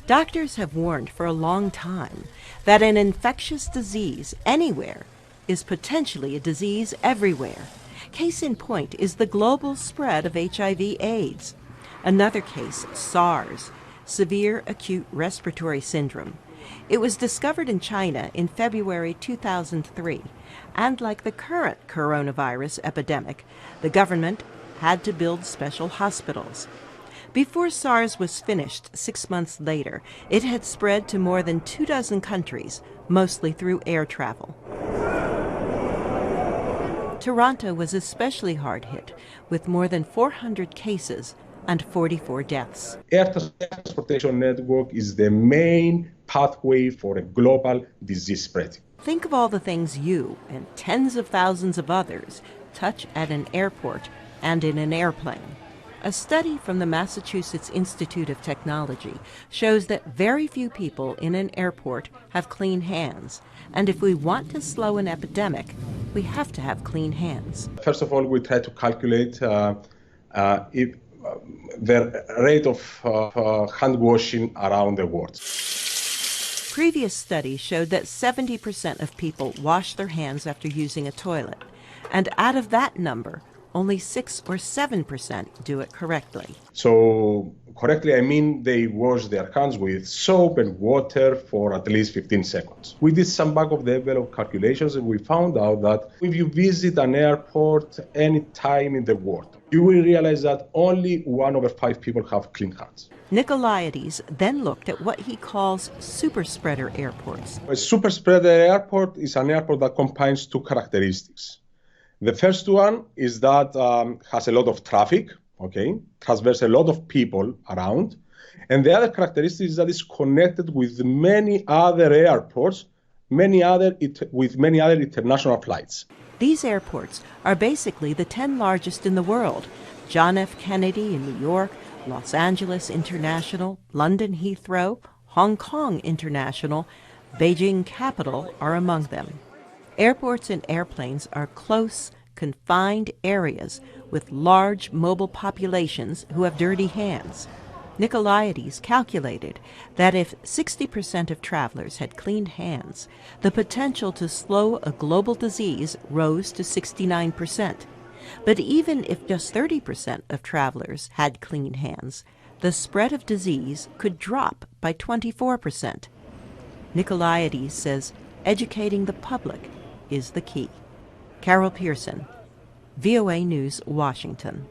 Doctors have warned for a long time that an infectious disease anywhere is potentially a disease everywhere. Case in point is the global spread of HIV/AIDS. Another case, SARS, severe acute respiratory syndrome. It was discovered in China in February 2003, and like the current coronavirus epidemic, the government had to build special hospitals. Before SARS was finished 6 months later, it had spread to more than 24 countries, mostly through air travel. Toronto was especially hard hit, with more than 400 cases and 44 deaths. Air transportation network is the main pathway for a global disease spread. Think of all the things you and tens of thousands of others touch at an airport and in an airplane. A study from the Massachusetts Institute of Technology shows that very few people in an airport have clean hands. And if we want to slow an epidemic, we have to have clean hands. First of all, we try to calculate if the rate of hand washing around the world. Previous studies showed that 70% of people wash their hands after using a toilet. And out of that number, only 6 or 7% do it correctly. So correctly, I mean they wash their hands with soap and water for at least 15 seconds. We did some back of the envelope calculations and we found out that if you visit an airport any time in the world, you will realize that only 1 over 5 people have clean hands. Nikolaides then looked at what he calls super spreader airports. A super spreader airport is an airport that combines 2 characteristics. The first one is that has a lot of traffic, transfers a lot of people around. And the other characteristic is that it's connected with many other airports, with many other international flights. These airports are basically the 10 largest in the world. John F. Kennedy in New York, Los Angeles International, London Heathrow, Hong Kong International, Beijing Capital are among them. Airports and airplanes are close, confined areas with large mobile populations who have dirty hands. Nikolaides calculated that if 60% of travelers had clean hands, the potential to slow a global disease rose to 69%. But even if just 30% of travelers had clean hands, the spread of disease could drop by 24%. Nikolaides says educating the public is the key. Carol Pearson, VOA News, Washington.